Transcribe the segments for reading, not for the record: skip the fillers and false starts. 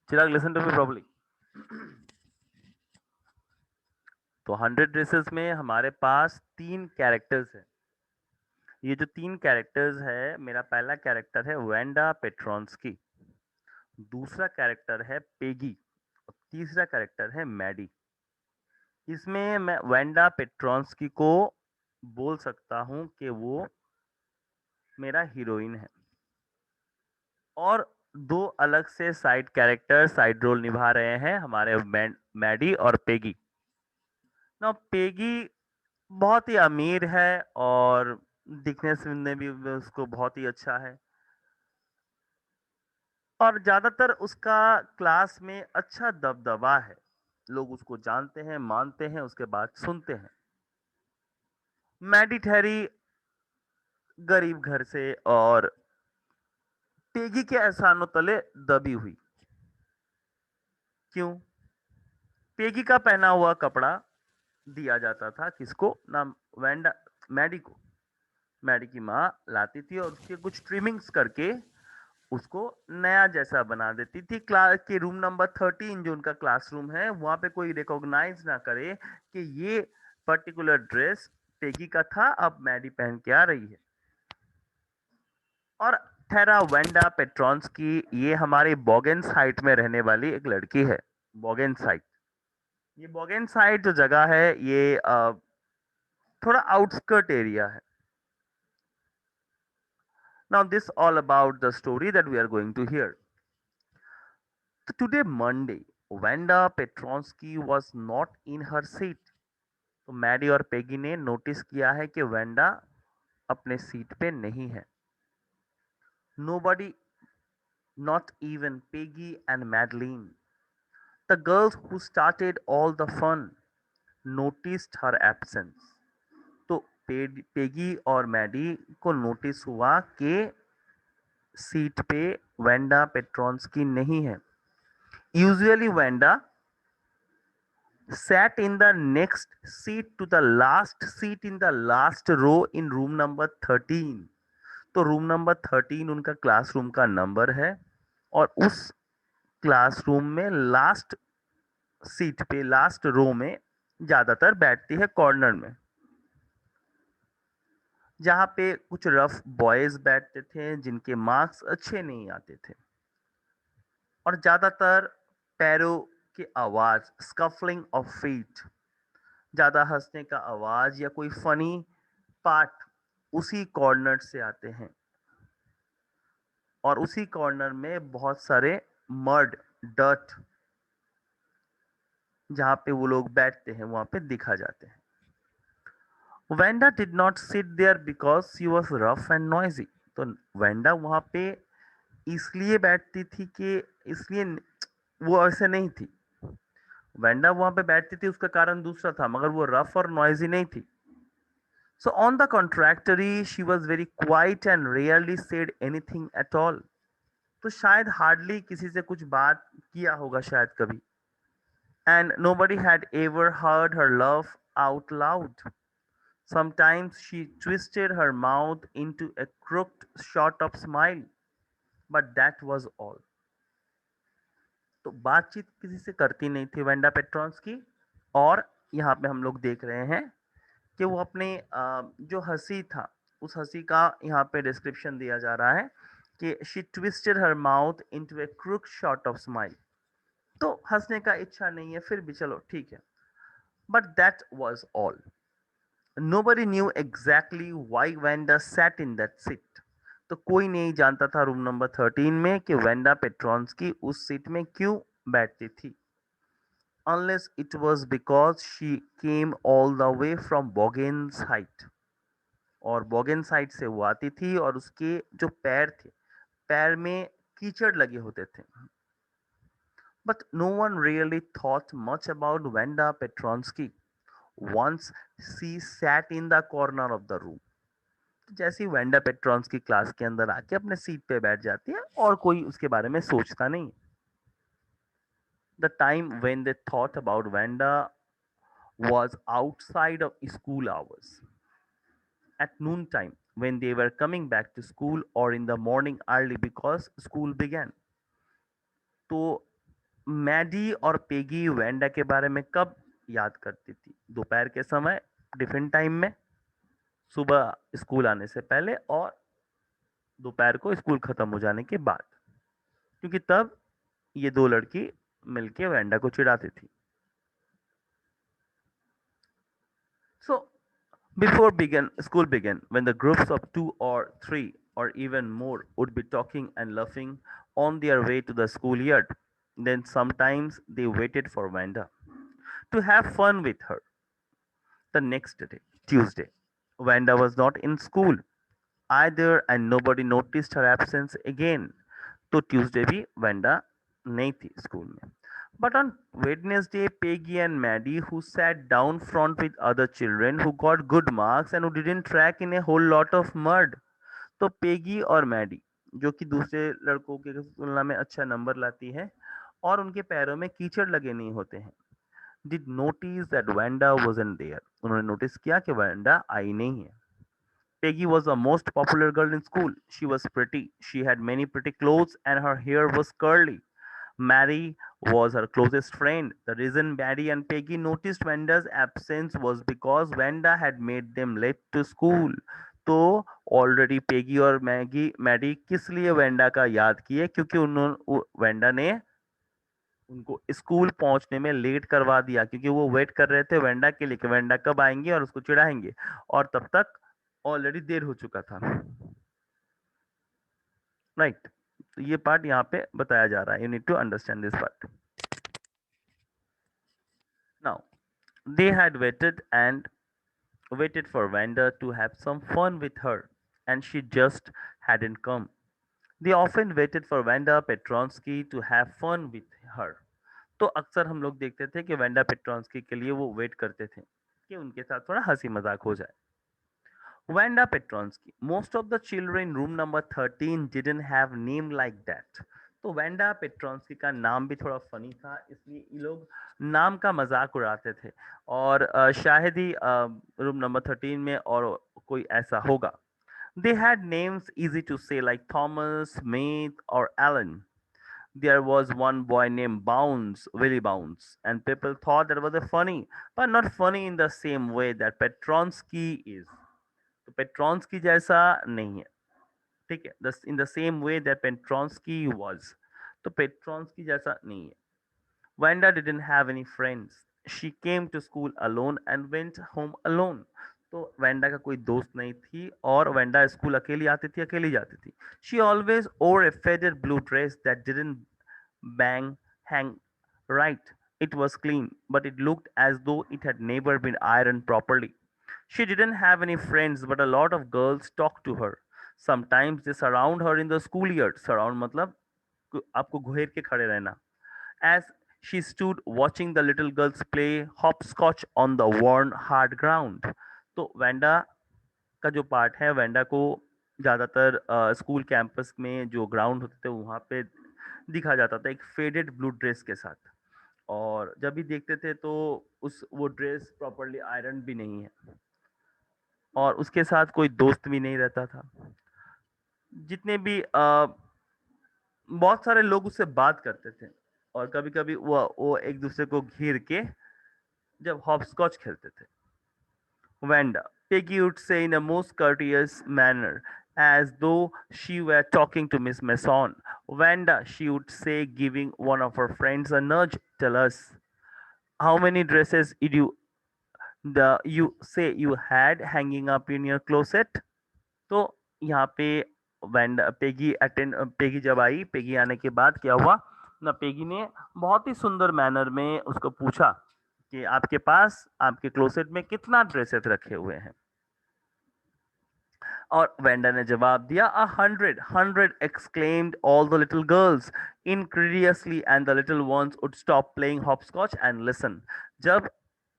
Chirag, listen to me properly. तो 100 races में हमारे पास 3 कैरेक्टर्स हैं। ये जो 3 कैरेक्टर्स है, मेरा पहला कैरेक्टर है वेंडा पेट्रोन्स्की, दूसरा कैरेक्टर है पेगी और तीसरा कैरेक्टर है मैडी। इसमें मैं वेंडा पेट्रोन्स्की को बोल सकता हूँ कि वो मेरा हीरोइन है, और 2 अलग से साइड कैरेक्टर साइड रोल निभा रहे हैं हमारे मैडी और पेगी। ना पेगी बहुत ही अमीर है, और दिखने सुनने भी उसको बहुत ही अच्छा है, और ज्यादातर उसका क्लास में अच्छा दबदबा है। लोग उसको जानते हैं, मानते हैं, उसके बाद सुनते हैं। मैडी ठहरी गरीब घर से, और पेगी के एहसानों तले दबी हुई। क्यों? पेगी का पहना हुआ कपड़ा दिया जाता था किसको ना, वेंडा, मैडी को। मैडी की माँ लाती थी और उसके कुछ ट्रिमिंग्स करके उसको नया जैसा बना देती थी। क्लास के रूम नंबर 13 जो उनका क्लासरूम है, वहां पे कोई रिकॉग्नाइज ना करे कि ये पर्टिकुलर ड्रेस पेगी का था, अब मैडी पहन के आ रही है। और ठहरा वेंडा पेट्रॉन्स्की, ये हमारे बॉगेन साइट में रहने वाली एक लड़की है। बॉगेन साइट, ये बॉगेन साइट जो जगह है, ये थोड़ा आउटस्कर्ट एरिया है। Now this all about the story that we are going to hear. Today Monday, Wanda Petronsky was not in her seat. तो मैडी और पेगी ने नोटिस किया है कि वेंडा अपने सीट पे नहीं है। Nobody, not even Peggy and Madeline, the girls who started all the fun, noticed her absence. तो पेगी और मैडी को नोटिस हुआ कि सीट पे वेंडा पेट्रॉन्स्की नहीं है। Usually Wanda sat in the next seat to the last seat in the last row in room number 13। तो room number 13 उनका क्लासरूम का नंबर है, और उस क्लासरूम में लास्ट सीट पे, लास्ट रो में ज्यादातर बैठती है, कॉर्नर में, जहां पे कुछ रफ बॉयज बैठते थे जिनके मार्क्स अच्छे नहीं आते थे, और ज्यादातर पैरों की आवाज, स्कफलिंग ऑफ फीट, ज्यादा हंसने का आवाज या कोई फनी पार्ट उसी कॉर्नर से आते हैं। और उसी कॉर्नर में बहुत सारे मड, डर्ट, जहां पे वो लोग बैठते हैं वहां पे दिखा जाते हैं। Wanda did not sit there because she was rough and noisy. तो वेंडा वहां पे इसलिए बैठती थी कि, इसलिए वो ऐसे नहीं थी। वेंडा वहां पे बैठती थी उसका कारण दूसरा था, मगर वो रफ और नॉइजी नहीं थी। So on the contrary, she was very quiet and rarely said anything at all. तो शायद हार्डली किसी से कुछ बात किया होगा शायद कभी। And nobody had ever heard her laugh out loud. Sometimes she twisted her mouth into a crooked sort of smile, but that was all. तो बातचीत किसी से करती नहीं थी वेंडा पेट्रॉन्स की। और यहाँ पे हम लोग देख रहे हैं कि वो अपने जो हंसी था, उस हंसी का यहाँ पे डिस्क्रिप्शन दिया जा रहा है कि she twisted her mouth into A crook shot of smile. तो हंसने का इच्छा नहीं है, फिर भी चलो ठीक है, but that was all. Nobody knew exactly why Wanda sat in that seat. तो कोई नहीं जानता था रूम नंबर 13 में कि वेंडा पेट्रॉन्स की उस सीट में क्यों बैठती थी, unless it was because she came all the way from Boggen's height। और बॉगेन साइड से वो आती थी, और उसके जो पैर थे, पैर में कीचड़ लगे होते थे। But no one really thought much about Wanda Petronski once she sat in the corner of the room। जैसे ही वेंडा पेट्रॉन्स्की क्लास के अंदर आके अपने सीट पे बैठ जाती है, और कोई उसके बारे में सोचता नहीं। The time when they thought about Vanda was outside of school hours, at noontime when they were coming back to school, or in the morning early because school began। तो मैडी और पेगी वेंडा के बारे में कब याद करती थी? दोपहर के समय, टिफिन टाइम में, सुबह स्कूल आने से पहले और दोपहर को स्कूल खत्म हो जाने के बाद, क्योंकि तब ये दो लड़की मिलके वेंडा को चिढ़ाती थी. So before school began, when the groups of two or three or even more would be talking and laughing on their way to the schoolyard, then sometimes they waited for Wanda to have fun with her. The next day, Tuesday, Wanda was not in school either and nobody noticed her absence again. तो Tuesday भी Wanda नहीं थी school में. But on Wednesday, Peggy and Maddie, who sat down front with other children who got good marks and who didn't track in a whole lot of mud. तो Peggy और Maddie जो कि दूसरे लड़कों की तुलना में अच्छा नंबर लाती है और उनके पैरों में कीचड़ लगे नहीं होते हैं, did notice that Wanda wasn't there. उन्होंने नोटिस किया कि वेंडा आई नहीं है. Peggy was the most popular girl in school. She was pretty. She had many pretty clothes and her hair was curly. Mary was her closest friend. The reason Maddie and Peggy noticed Vanda's absence was because Vanda had made them late to school. तो already Peggy और Maddie किस लिए Wanda का याद किए? क्योंकि उन्होंने Wanda ने उनको स्कूल पहुंचने में लेट करवा दिया, क्योंकि वो वेट कर रहे थे वेंडा के लिए कि वेंडा कब आएंगे और उसको चिढ़ाएंगे, और तब तक ऑलरेडी देर हो चुका था. राइट, तो ये पार्ट यहाँ पे बताया जा रहा है. You need to understand this part. Now they had waited for Wanda to have some fun with her, and she just hadn't come. They often waited for Wanda Petronsky to have fun with her. तो अक्सर हम लोग देखते थे कि Wanda पेट्रॉन्स्की के लिए वो वेट करते थे कि उनके साथ थोड़ा हंसी मजाक हो जाए. Wanda Petronsky. Most of the children in room number 13 didn't have name like that. तो वेंडा पेट्रॉन्स्की का नाम भी थोड़ा फनी था, इसलिए ये लोग नाम का मजाक उड़ाते थे, और शायद ही रूम नंबर 13 में और कोई ऐसा होगा. They had names easy to say like Thomas, Smith, or Alan. There was one boy named Bounce, Willie Bounce, and people thought that was a funny, but not funny in the same way that Petronsky is. तो Petronski जैसा नहीं है, ठीक है, in the same way that Petronski was. तो Petronski जैसा नहीं है. Wanda didn't have any friends. She came to school alone and went home alone. तो वेंडा का कोई दोस्त नहीं थी और वेंडा स्कूल अकेली आती थी, अकेली जाती थी. She always over A faded blue dress that didn't bang hang right. It was clean, but it looked as though it had never been ironed properly. She didn't have any friends, but a lot of girls talked to her. Sometimes they surround her in the schoolyard. Surround मतलब आपको घेर के खड़े रहना. As she stood watching the little girls play hopscotch on the worn hard ground. तो Wanda का जो part है, वेंडा को ज़्यादातर स्कूल कैंपस में जो ग्राउंड होते थे वहाँ पे दिखा जाता था एक फेडेड ब्लू ड्रेस के साथ, और जब भी देखते थे तो उस वो ड्रेस प्रॉपरली आयरन भी नहीं है और उसके साथ कोई दोस्त भी नहीं रहता था. जितने भी बहुत सारे लोग उससे बात करते थे और कभी कभी वो एक दूसरे को घेर के जब हॉपस्कॉच खेलते थे. Wanda, Peggy would say in a most courteous manner, as though she were talking to Miss Mason. Wanda, she would say, giving one of her friends a nudge, tell us, how many dresses did you say you had hanging up in your closet? तो यहाँ पे Wanda Peggy जब आई, Peggy आने के बाद क्या हुआ ना, पेगी ने बहुत ही सुंदर मैनर में उसको पूछा कि आपके पास आपके क्लोसेट में कितना ड्रेसेस रखे हुए हैं, और वेंडा ने जवाब दिया 100. 100 exclaimed all the little girls incredulously, and the little ones would stop playing hopscotch and listen. जब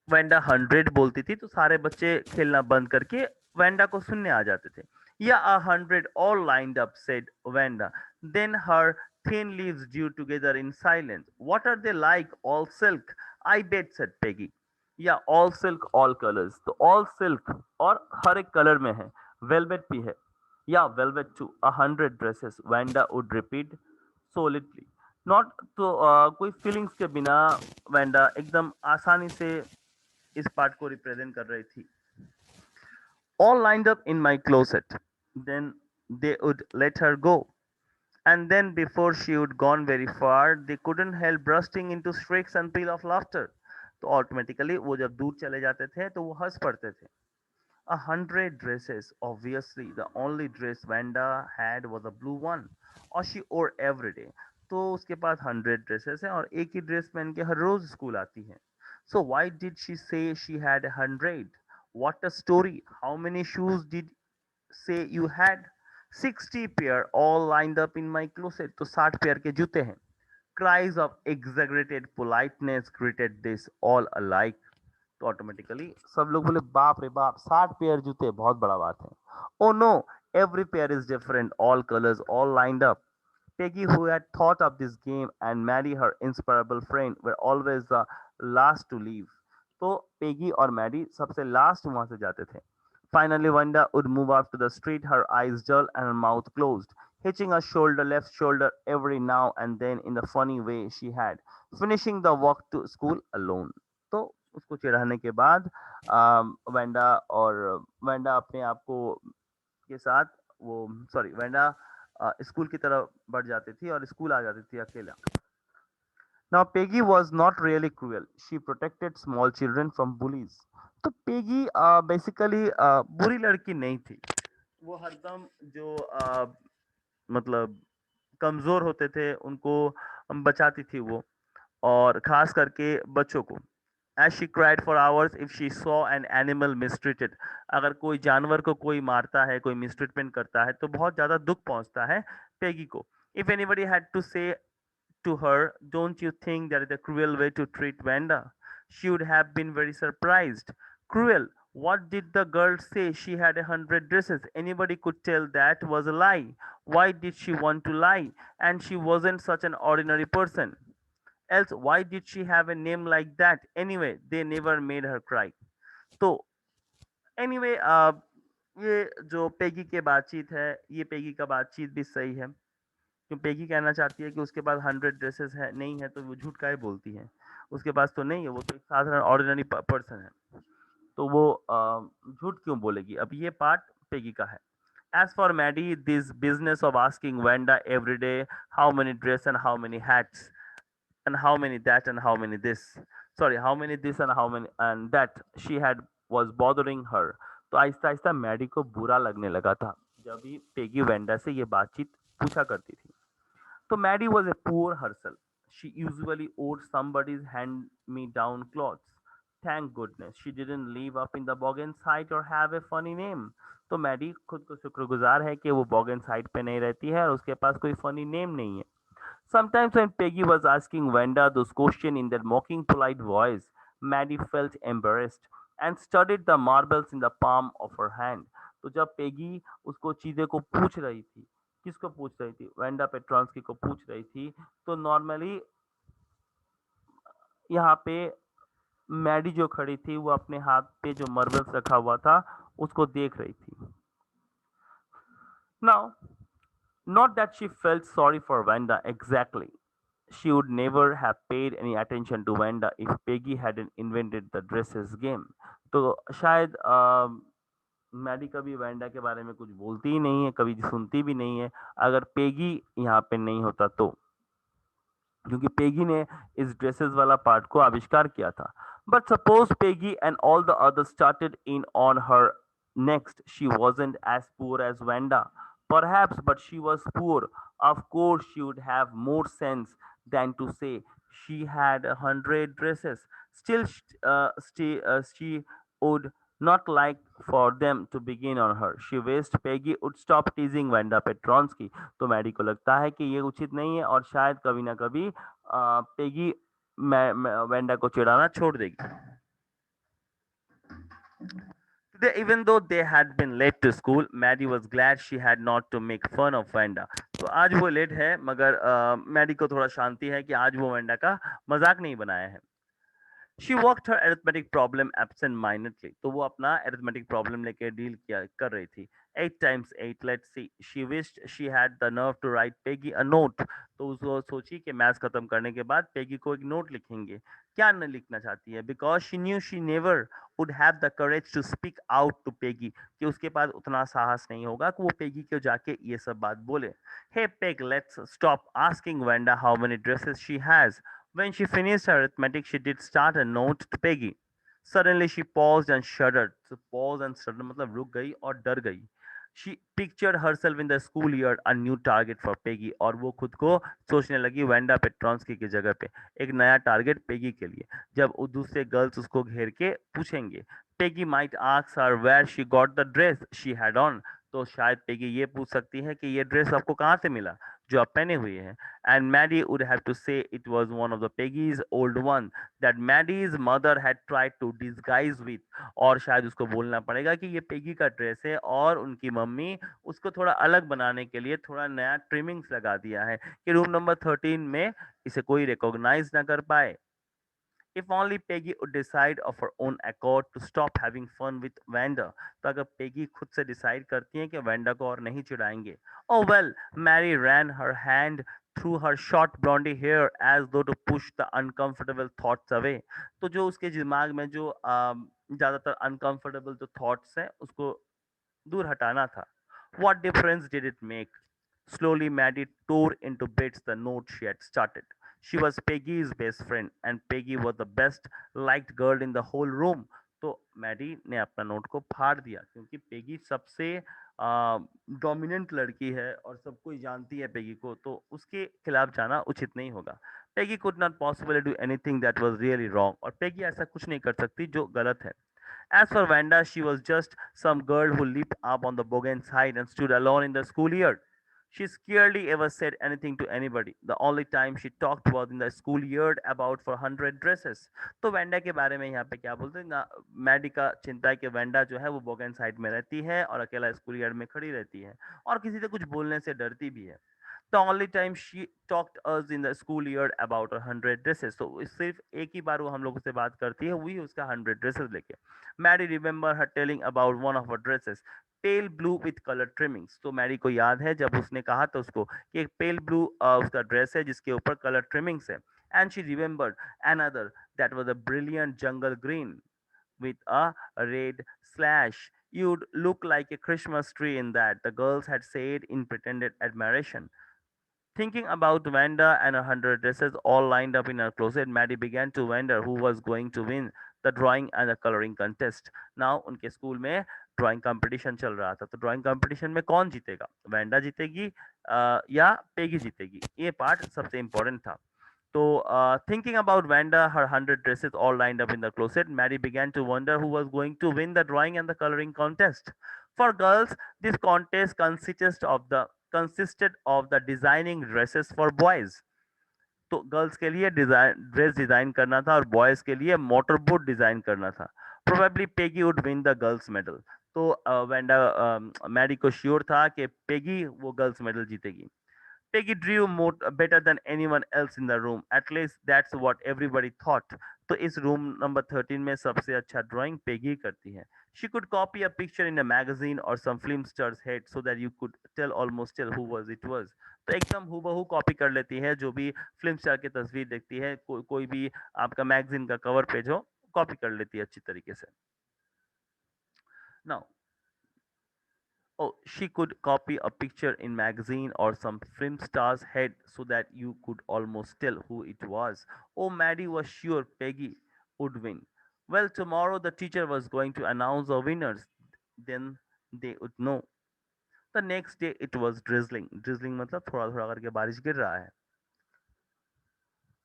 वेंडा 100 बोलती थी तो सारे बच्चे खेलना बंद करके वेंडा को सुनने आ जाते थे. Yeah, 100 all lined up, said Vanda. Then her thin leaves drew together in silence. What are they like? All silk? I bet, said Peggy. Yeah, all silk, all colors. तो all silk और हर एक colour में है. Velvet भी है. Yeah, velvet too. 100 dresses, Vanda would repeat solidly. Not तो कोई feelings के बिना वेंडा एकदम आसानी से इस पार्ट को रिप्रेजेंट कर रही थी. All lined up in my closet. Then they would let her go. And then before she would gone very far, they couldn't help bursting into shrieks and peal of laughter. तो automatically वो जब दूर चले जाते थे तो वो हंस पड़ते थे. 100 dresses. Obviously, the only dress Vanda had was a blue one, और she wore every day. तो उसके पास 100 ड्रेसेस हैं और एक ही ड्रेस पहन के हर रोज स्कूल आती है. So why did she say she had 100? What a story! How many shoes did say you had? 60 pair all lined up in my closet. तो 60 पेयर के जूते हैं. Cries of exaggerated politeness greeted this all alike. तो automatically सब लोग बोले बाप रे बाप 60 पेयर जूते बहुत बड़ा बात है. Oh no, every pair is different, all colours, all lined up. Peggy, who had thought of this game, and Maddie, her inseparable friend, were always the last to leave. तो पेगी और Maddie सबसे last वहां से जाते थे. Finally, Wanda would move out to the street, her eyes dull and her mouth closed, hitching a shoulder, left shoulder every now and then in the funny way she had, finishing the walk to school alone. तो उसको चिढ़ाने के बाद Wanda और Wanda अपने आप को के साथ वो सॉरी वेंडा स्कूल की तरफ बढ़ जाती थी और स्कूल आ जाती थी अकेला. Now Peggy was not really cruel. She protected small children from bullies. तो पेगी बेसिकली बुरी लड़की नहीं थी. वो हरदम जो मतलब कमजोर होते थे उनको बचाती थी वो, और खास करके बच्चों को. As she cried for hours if she saw an animal mistreated. अगर कोई जानवर को कोई मारता है, कोई मिसट्रीटमेंट करता है तो बहुत ज्यादा दुख पहुंचता है पेगी को. If anybody had to say to her, don't you think that is a cruel way to treat Vanda? She would have been very surprised. Cruel? What did the girl say? She had 100 dresses. Anybody could tell that was a lie. Why did she want to lie? And she wasn't such an ordinary person. Else, why did she have a name like that? Anyway, they never made her cry. तो anyway, ये जो Peggy के बातचीत है, ये Peggy का बातचीत भी सही है. क्यों पेगी कहना चाहती है कि उसके पास 100 ड्रेसेस है नहीं है तो वो झूठ काहे बोलती है. उसके पास तो नहीं है, वो तो एक साधारण ऑर्डिनरी पर्सन है, तो वो झूठ क्यों बोलेगी. अब ये पार्ट पेगी का है. As for Maddie, this business of asking Wanda every day how many dress and how many hats and how many that and how many this, sorry, how many this and how many and that she had was bothering her. तो Aahista Aahista Maddie को बुरा लगने लगा था जब भी Peggy Wanda से ये बातचीत पूछा करती थी. तो Maddie was a poor herself. She usually wore somebody's hand-me-down clothes. Thank goodness she didn't live up in the Bogans height or have a funny name. तो मैडी खुद को शुक्रगुजार है कि वो बॉगन साइड पे नहीं रहती है और उसके पास कोई फनी नेम नहीं है. Sometimes when Peggy was asking Wanda those questions in that mocking polite voice, Maddie felt embarrassed and studied the marbles in the palm of her hand. तो जब पेगी उसको चीजें को पूछ रही थी, किसको पूछ रही थी, वेंडा पेट्रॉन्स्की को पूछ रही थी, तो नॉर्मली यहाँ पे मैडी जो खड़ी थी वो अपने हाथ पे जो मार्बल्स रखा हुआ था उसको देख रही थी. Now, not that she felt sorry for Wanda exactly. She would never have paid any attention to Wanda if Peggy hadn't invented the dresses game. तो शायद मैडी कभी वेंडा के बारे में कुछ बोलती ही नहीं है, कभी सुनती भी नहीं है अगर पेगी यहाँ पे नहीं होता तो, क्योंकि पेगी ने इस ड्रेसेस वाला पार्ट को आविष्कार किया था. But suppose Peggy and all the others started in on her next, she wasn't as poor as Wanda, perhaps, but she was poor. Of course she would have more sense than to say she had 100 dresses. Still she would not like for them to begin on her. She wished Peggy would stop teasing Wanda Petronsky. तो Maddie को लगता है कि ये उचित नहीं है और शायद कभी ना कभी पेगी वेंडा को चिढ़ाना छोड़ देगी. Even though they had been late to school, Maddie was glad she had not to make fun of Wanda. तो आज वो लेट है मगर मैडी को थोड़ा शांति है कि आज वो वेंडा का मजाक नहीं बनाया है. She worked her arithmetic problem absent mindedly, तो वो अपना अरिथमेटिक प्रॉब्लम लेके डील किया कर रही थी. 8 times 8, let's see. She wished she had the nerve to write Peggy a note. तो उसको सोची कि मैथ्स खत्म करने के बाद पेगी को एक नोट लिखेंगे. क्या न लिखना चाहती है, because she knew she never would have the courage to speak out to Peggy, कि उसके पास उतना साहस नहीं होगा कि वो पेगी को जाके ये सब बात बोले. Hey Peg, let's stop asking Wanda how many dresses she has. When she finished her arithmetic, she did start a note to Peggy. Suddenly, she paused and shuddered. So, pause and shudder मतलब रुक गई और डर गई. She pictured herself in the schoolyard, a new target for Peggy, और वो खुद को सोचने लगी वेंडा पेट्रॉन्स्की की जगह पे एक नया टारगेट पेगी के लिए. जब वो दूसरे गर्ल्स उसको घेर के पूछेंगे, Peggy might ask her where she got the dress she had on. तो शायद पेगी ये पूछ सकती है कि ये ड्रेस आपको कहाँ से मिला जो आप पहने हुए हैं. And Maddie would have to say it was one of the Peggy's old one that Maddie's mother had tried to disguise with. और शायद उसको बोलना पड़ेगा कि ये पेगी का ड्रेस है और उनकी मम्मी उसको थोड़ा अलग बनाने के लिए थोड़ा नया ट्रिमिंग्स लगा दिया है कि रूम नंबर 13 में इसे कोई रिकॉग्नाइज ना कर पाए. If only Peggy would decide of her own accord to stop having fun with Wanda. तो अगर पेगी खुद से डिसाइड करती हैं कि वेंडा को और नहीं चिढ़ाएंगे. Oh well, Mary ran her hand through her short blondie hair as though to push the uncomfortable thoughts away. तो जो उसके दिमाग में जो ज्यादातर अनकंफर्टेबल जो थॉट्स हैं उसको दूर हटाना था. What difference did it make? Slowly, Maddie tore into bits the note she had started. She was Peggy's best friend, and Peggy was the best liked girl in the whole room. तो Maddie ने अपना note को फाड़ दिया क्योंकि Peggy सबसे dominant लड़की है और सब कोई जानती है पेगी को, तो उसके खिलाफ जाना उचित नहीं होगा. Peggy could not possibly do anything that was really wrong, और पेगी ऐसा कुछ नहीं कर सकती जो गलत है. As for Vanda, she was just some girl who leaped up on the Bogan side and stood alone in the schoolyard. She scarcely ever said anything to anybody. The only time she talked was in the schoolyard about for 100 dresses. तो Wanda के बारे में यहाँ पे क्या बोलते हैं ना, मैडी का चिंता है कि वेंडा जो है वो बोगन साइड में रहती है और अकेला स्कूल यार्ड में खड़ी रहती है और किसी से कुछ बोलने से डरती भी है. The only time she talked us in the school year about 100 dresses. तो सिर्फ एक ही बार वो हम लोगों से बात करती है, वही उसका 100 dresses लेके. Mary remember her telling about one of her dresses, pale blue with colour trimmings. तो मैरी को याद है जब उसने कहा था उसको कि एक पेल ब्लू उसका ड्रेस है जिसके ऊपर कलर ट्रिमिंग्स है. And she remembered another that was a brilliant jungle green with a red slash. You'd look like a Christmas tree in that, the girls had said in pretended admiration. Thinking about Wanda and her 100 dresses all lined up in her closet, Maddie began to wonder who was going to win the drawing and the coloring contest. Now उनके school में drawing competition चल रहा था, तो drawing competition में कौन जीतेगा, Wanda जीतेगी या पेगी जीतेगी, ये पार्ट सबसे इम्पोर्टेंट था. तो thinking about Wanda, her 100 dresses all lined up in the closet, Mary began to wonder who was going to win the drawing and the coloring contest. For girls, this contest consisted of the designing dresses for boys. तो girls के लिए dress design करना था और boys के लिए motor boat design करना था. Probably Peggy would win the girls medal. तो वेंडा मैरी को श्योर था कि पेगी वो गर्ल्स मेडल जीतेगी. Peggy drew more better than anyone else in the room. At least that's what everybody thought. तो इस रूम नंबर 13 में सबसे अच्छा ड्राइंग पेगी करती है. She could copy a picture in a magazine or some film star's head so that you could almost tell who was it was. तो एकदम हूबहू कॉपी कर लेती है, जो भी फिल्म स्टार की तस्वीर देखती है, कोई भी आपका मैगजीन का कवर पेज हो, कॉपी कर लेती है अच्छी तरीके से. Now, oh, she could copy a picture in magazine or some film star's head so that you could almost tell who it was. Oh, Maddie was sure Peggy would win. Well, tomorrow the teacher was going to announce the winners. Then they would know. The next day it was drizzling. Drizzling मतलब थोड़ा थोड़ा करके बारिश गिर रहा है.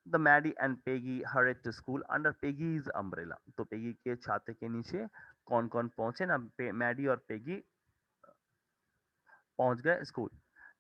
The Maddie and Peggy hurried to school under Peggy's umbrella. तो Peggy के छाते के नीचे कौन कौन पहुंचे ना, मैडी और पेगी पहुंच गए school.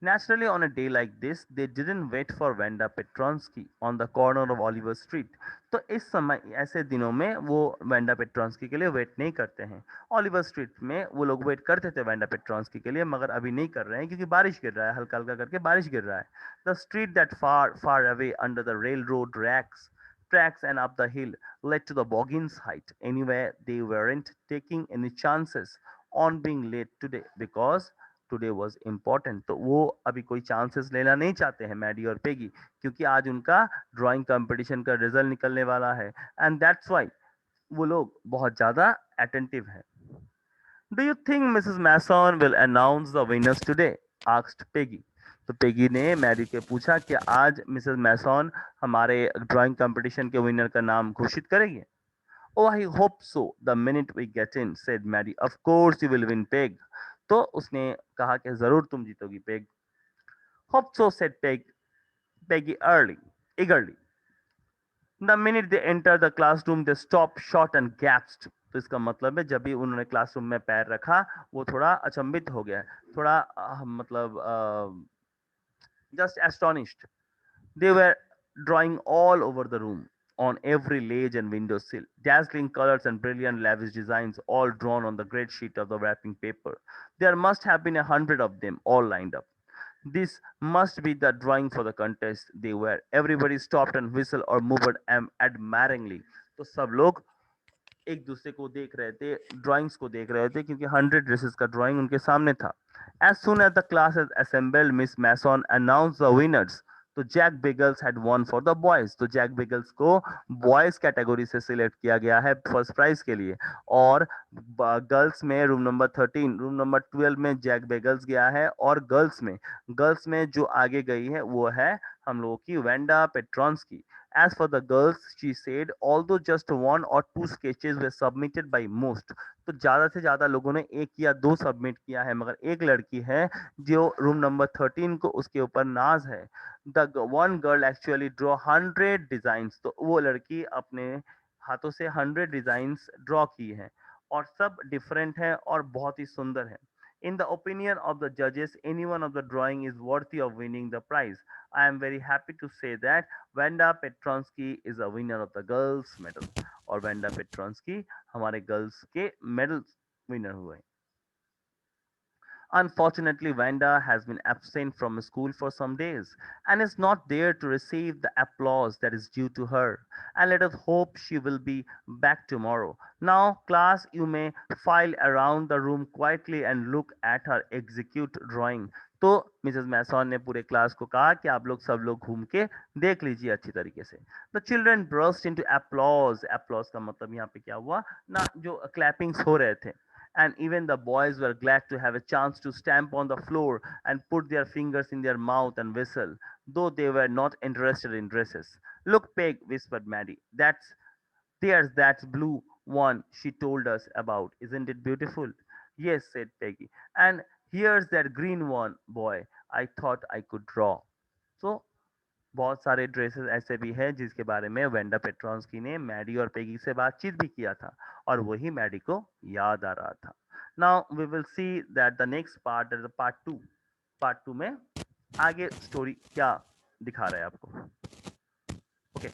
Naturally, on a day like this, they didn't wait for Vanda Petronsky on the corner of Oliver Street. तो इस समय ऐसे दिनों में वो वेंडा पेट्रॉन्स्की के लिए वेट नहीं करते हैं. ऑलिवर स्ट्रीट में वो लोग वेट करते थे वेंडा पेट्रॉन्स्की के लिए, मगर अभी नहीं कर रहे हैं क्योंकि बारिश गिर रहा है, हल्का हल्का करके बारिश गिर रहा है. The street that far far away under the railroad racks tracks and up the hill led to the Boggins height. Anyway, they weren't taking any chances on being late today because today was important. तो वो अभी कोई chances लेना नहीं चाहते हैं Maddie और Peggy, क्योंकि आज उनका ड्राइंग कंपटीशन का रिजल्ट निकलने वाला है, एंड दैट्स वाई वो लोग बहुत ज्यादा अटेंटिव हैं. Do you think Mrs Mason will announce the winners today, asked Peggy. तो पेगी ने मैरी के पूछा कि आज मिसेस मैसन हमारे ड्राइंग कंपटीशन के विनर का नाम घोषित करेंगे. Oh, I hope so. The minute we get in, said Mary. Of course you will win, Peg. तो उसने कहा कि जरूर तुम जीतोगी, Peg. Hope so, said Peggy eagerly. The minute they entered the classroom, they stopped short and gasped. तो इसका मतलब है जब भी उन्होंने क्लासरूम में पैर रखा वो थोड़ा अचंभित हो गया, थोड़ा मतलब just astonished. They were drawing all over the room, on every ledge and window sill, dazzling colors and brilliant lavish designs, all drawn on the great sheet of the wrapping paper. There must have been 100 of them, all lined up. This must be the drawing for the contest. They were. Everybody stopped and whistled or moved admiringly. तो सब लोग एक दूसरे को देख रहे थे, drawings को देख रहे थे, क्योंकि 100 ड्रेसेस का ड्राइंग उनके सामने था. As soon as the class has assembled, Miss Mason announced the winners. तो Jack Biggles had won for the boys. तो जैक बिगल्स को बॉयज कैटेगरी से सिलेक्ट किया गया है फर्स्ट प्राइज के लिए, और गर्ल्स में रूम नंबर 13, रूम नंबर 12 में जैक बिगल्स गया है, और गर्ल्स में जो आगे गई है वो है हम लोगों की Wanda पेट्रॉन्स्की. As for the girls, she said, although just one or two sketches were submitted by most, तो ज्यादा से ज्यादा लोगों ने एक या दो सबमिट किया है, मगर एक लड़की है जो रूम नंबर 13 को उसके ऊपर नाज है. The one girl actually draw 100 designs. तो वो लड़की अपने हाथों से 100 डिजाइन्स ड्रॉ की है, और सब डिफरेंट है और बहुत ही सुंदर है. In the opinion of the judges, any one of the drawing is worthy of winning the prize. I am very happy to say that Vanda Petronsky is a winner of the girls medal. और Wanda पेट्रॉन्स्की हमारे girls के medal winner हुए. Unfortunately, Vanda has been absent from school for some days and is not there to receive the applause that is due to her. And let us hope she will be back tomorrow. Now, class, you may file around the room quietly and look at her execute drawing. तो Mrs मैसन ने पूरे class को कहा कि आप लोग सब लोग घूम के देख लीजिए अच्छी तरीके से. The children burst into applause. applause का मतलब यहाँ पे क्या हुआ ना, जो क्लैपिंग्स हो रहे थे. And even the boys were glad to have a chance to stamp on the floor and put their fingers in their mouth and whistle, though they were not interested in dresses. Look, Peg, whispered Maddie. There's that blue one she told us about. Isn't it beautiful? Yes, said Peggy. And here's that green one, boy. I thought I could draw. So बहुत सारे dresses ऐसे भी हैं जिसके बारे में Wanda पेट्रॉन्स्की ने Maddie और पेगी से बातचीत भी किया था, और वही मैडी को याद आ रहा था. Now we will see that the next part is part two में आगे स्टोरी क्या दिखा रहा है आपको. ओके